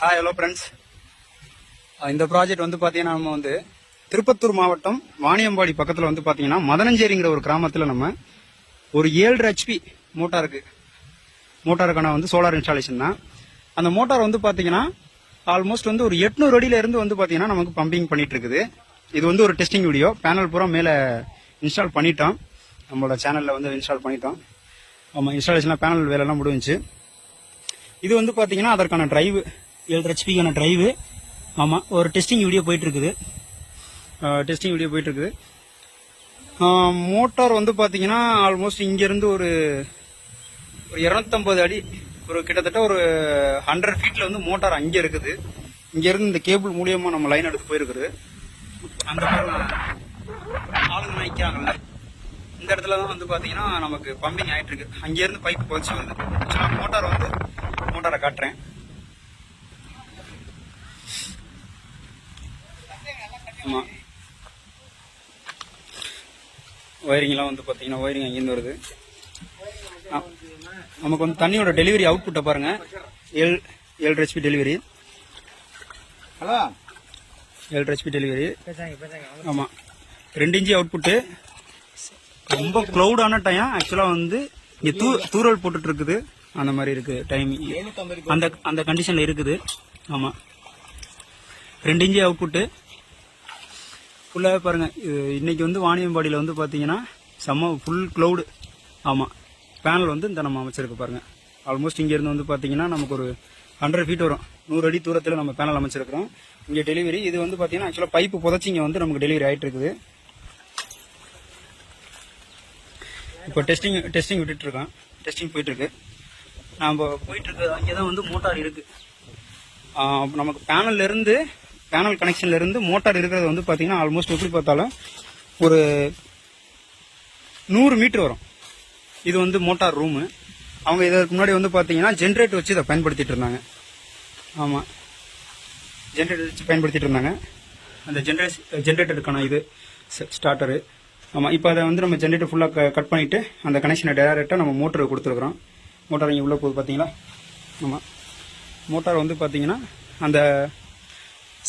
Hi hello friends. இந்த project வந்து பார்த்தீங்கன்னா நம்ம வந்து திருப்பத்தூர் மாவட்டம் வாணியம்பாடி பக்கத்தில் வந்து பார்த்தீங்கன்னா மதனஞ்சேரிங்கிற ஒரு கிராமத்தில் நம்ம ஒரு 7.5 HP மோட்டாருக்கான வந்து சோலார் இன்ஸ்டாலேஷன் தான். அந்த மோட்டார் வந்து பார்த்தீங்கன்னா ஆல்மோஸ்ட் வந்து ஒரு 800 அடியில இருந்து வந்து பார்த்தீங்கன்னா நமக்கு பம்பிங் பண்ணிட்டு இருக்குது. இது வந்து ஒரு டெஸ்டிங் வீடியோ. பேனல் பூரா மேலே இன்ஸ்டால் பண்ணிட்டோம், நம்மளோட சேனலில் வந்து இன்ஸ்டால் பண்ணிட்டோம். ஆமாம், இன்ஸ்டாலேஷன்லாம் பேனல் வேலைலாம் முடிஞ்சிச்சு. இது வந்து பார்த்தீங்கன்னா அதற்கான டிரைவு 7.5 HPக்கான டிரைவு. ஆமாம், ஒரு டெஸ்டிங் வீடியோ போயிட்டு இருக்குது. மோட்டார் வந்து பார்த்தீங்கன்னா ஆல்மோஸ்ட் இங்கேருந்து ஒரு 250 அடி, ஒரு கிட்டத்தட்ட ஒரு 100 ஃபீட்டில் வந்து மோட்டார் அங்கே இருக்குது. இங்கேருந்து இந்த கேபிள் மூலியமாக நம்ம லைன் எடுத்து போயிருக்குது. அந்த ஆளுங்க நிற்கிறாங்கல்ல, இந்த இடத்துல தான் வந்து பார்த்தீங்கன்னா நமக்கு பம்பிங் ஆகிட்டு இருக்கு. அங்கேருந்து பைப் போச்சு வருது. மோட்டாரை காட்டுறேன். ஆமாம், ஒயரிங்லாம் வந்து பார்த்தீங்கன்னா ஒயரிங் அங்கேருந்து வருது. நமக்கு வந்து தண்ணியோட டெலிவரி அவுட்புட்டை பாருங்க. 7.5 HP டெலிவரி. 7.5 HP delivery. ஆமாம், 2 இன்ச்சு அவுட்புட்டு. ரொம்ப க்ளவுடான டைம். ஆக்சுவலாக வந்து இங்கே தூரல் போட்டுட்டு இருக்குது, அந்த மாதிரி இருக்கு டைம். அந்த கண்டிஷன்ல இருக்குது. ஆமாம், 2 இன்ச்சு அவுட்புட்டு ஃபுல்லாகவே பாருங்க. இன்னைக்கு வந்து வாணியம்பாடியில் வந்து பார்த்தீங்கன்னா செம்ம ஃபுல் க்ளவுடு. ஆமாம், பேனல் வந்து இந்த நம்ம அமைச்சிருக்கு பாருங்க. ஆல்மோஸ்ட் இங்கேருந்து வந்து பார்த்தீங்கன்னா நமக்கு ஒரு 100 ஃபீட் வரும். 100 அடி தூரத்தில் நம்ம பேனல் அமைச்சிருக்கிறோம். இங்கே டெலிவரி இது வந்து பார்த்தீங்கன்னா ஆக்சுவலாக பைப்பு புதைச்சி இங்கே வந்து நமக்கு டெலிவரி ஆகிட்டு இருக்குது. இப்போ டெஸ்டிங் விட்டுட்டு இருக்கோம். டெஸ்டிங் போயிட்டு இருக்கு. நம்ம போயிட்டு இருக்கு. அங்கே தான் வந்து மோட்டார் இருக்கு. நமக்கு பேனல் கனெக்ஷன்ல இருந்து மோட்டார் இருக்கிறது வந்து பாத்தீங்கன்னா ஆல்மோஸ்ட் எப்படி பார்த்தாலும் ஒரு 100 மீட்டர் வரும். இது வந்து மோட்டார் ரூமு. அவங்க இதற்கு முன்னாடி வந்து பாத்தீங்கன்னா ஜென்ரேட்டர் வச்சு இதை பயன்படுத்திட்டு இருந்தாங்க. ஆமா, ஜென்ரேட்டர் வச்சு பயன்படுத்திட்டு இருந்தாங்க. அந்த ஜென்ரேட்டருக்கான இது ஸ்டார்டரு. ஆமாம், இப்போ அதை வந்து நம்ம ஜென்ரேட்டர் ஃபுல்லாக கட் பண்ணிவிட்டு அந்த கனெக்ஷனை டைரெக்டாக நம்ம மோட்டருக்கு கொடுத்துருக்குறோம். மோட்டார் இங்கே உள்ளே போகுது பார்த்தீங்களா. ஆமாம், மோட்டார் வந்து பார்த்தீங்கன்னா அந்த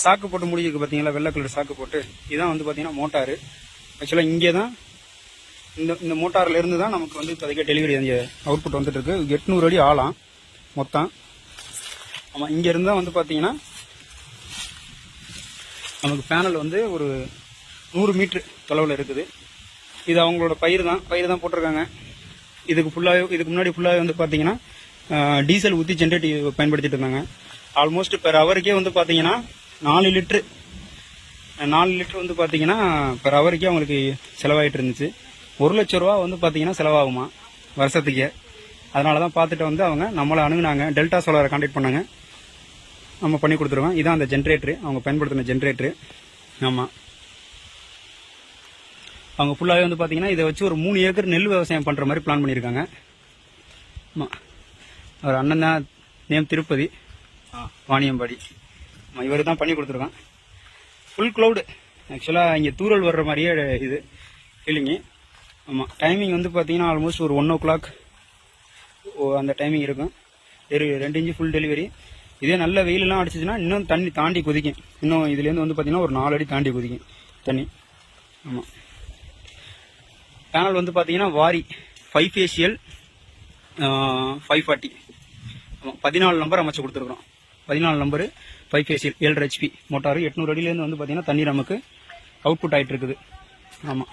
சாக்கு போட்டு முடிஞ்சிருக்கு பார்த்தீங்களா, வெள்ளை கலர் சாக்கு போட்டு. இதுதான் வந்து பார்த்தீங்கன்னா மோட்டாரு. ஆக்சுவலாக இங்கே தான் இந்த மோட்டார்ல இருந்து தான் நமக்கு வந்து இப்போதைக்கு டெலிவரி அந்த அவுட்புட் வந்துட்டு இருக்கு. 800 அடி ஆளாம் மொத்தம். ஆமாம், இங்கேருந்து தான் வந்து பார்த்தீங்கன்னா நமக்கு பேனல் வந்து ஒரு 100 மீட்டர் தொலைவில் இருக்குது. இது அவங்களோட பயிர் தான் போட்டிருக்காங்க. இதுக்கு முன்னாடி ஃபுல்லாகவே வந்து பார்த்தீங்கன்னா டீசல் ஊற்றி ஜென்ரேட்டர் பயன்படுத்திட்டு இருந்தாங்க. ஆல்மோஸ்ட் பெர் ஹவருக்கே வந்து பார்த்தீங்கன்னா 4 லிட்டரு வந்து பார்த்தீங்கன்னா பெர் ஹவருக்கே அவங்களுக்கு செலவாகிட்டு இருந்துச்சு. 1 லட்ச ரூபா வந்து பார்த்தீங்கன்னா செலவாகுமா வருஷத்துக்கே. அதனால தான் பார்த்துட்டு வந்து அவங்க நம்மளை அணுகுனாங்க. டெல்டா சோலாரை கான்டாக்ட் பண்ணாங்க. நம்ம பண்ணி கொடுத்துருவோம். இதான் அந்த ஜென்ரேட்டரு, அவங்க பயன்படுத்தின ஜென்ரேட்டரு. ஆமாம், அவங்க ஃபுல்லாகவே வந்து பார்த்தீங்கன்னா இதை வச்சு ஒரு 3 ஏக்கர் நெல் விவசாயம் பண்ணுற மாதிரி பிளான் பண்ணியிருக்காங்க. ஆமாம், அவர் அண்ணன் தான், நேம் திருப்பதி, வாணியம்பாடி. இவர் தான் பண்ணி கொடுத்துருக்கான். Full cloud. ஆக்சுவலாக இங்கே தூரல் வர்ற மாதிரியே இது ஃபீலிங்கு. ஆமாம், டைமிங் வந்து பார்த்தீங்கன்னா ஆல்மோஸ்ட் ஒரு 1 o'clock அந்த டைமிங் இருக்கும். 2 இன்ச்சு ஃபுல் டெலிவரி. இதே நல்ல வெயிலெலாம் அடிச்சிச்சுன்னா இன்னும் தண்ணி தாண்டி குதிக்கும். இன்னும் இதுலேருந்து வந்து பார்த்தீங்கன்னா ஒரு 4 அடி தாண்டி குதிக்கும் தண்ணி. ஆமாம், பேனல் வந்து பார்த்தீங்கன்னா வாரி 5 ஃபேஷியல் 540. ஆமாம், 14 நம்பர் அமைச்சு கொடுத்துருக்குறோம். 14 நம்பரு 5 ஃபேஷியல் 7.5 HP மோட்டார். 800 அடியிலேருந்து வந்து பார்த்தீங்கன்னா தண்ணி நமக்கு அவுட்புட் ஆகிட்டு இருக்குது. ஆமாம்,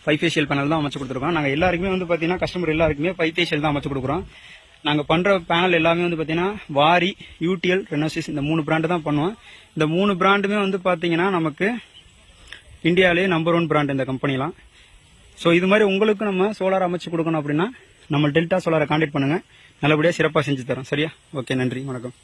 5 ஃபேஷியல் பேனல் தான் அமைச்சு கொடுத்துருக்கோம். நாங்கள் எல்லாருக்குமே வந்து பார்த்தீங்கன்னா கஸ்டமர் எல்லாருக்குமே 5 ஃபேஷியல் தான் அமைச்சு கொடுக்குறோம். நாங்கள் பண்ணுற பேனல் எல்லாமே வந்து பார்த்தீங்கன்னா வாரி, யூடிஎல், ரெனோசிஸ் இந்த 3 பிராண்டு தான் பண்ணுவோம். இந்த 3 பிராண்டுமே வந்து பார்த்தீங்கன்னா நமக்கு இந்தியாவிலேயே நம்பர் 1 பிராண்ட் இந்த கம்பெனிலாம். ஸோ இது மாதிரி உங்களுக்கு நம்ம சோலார் அமைச்சு கொடுக்கணும் அப்படின்னா நம்ம டெல்டா சோலாரை கான்டாக்ட் பண்ணுங்க. நல்லபடியாக சிறப்பாக செஞ்சு தரோம். சரியா? ஓகே, நன்றி, வணக்கம்.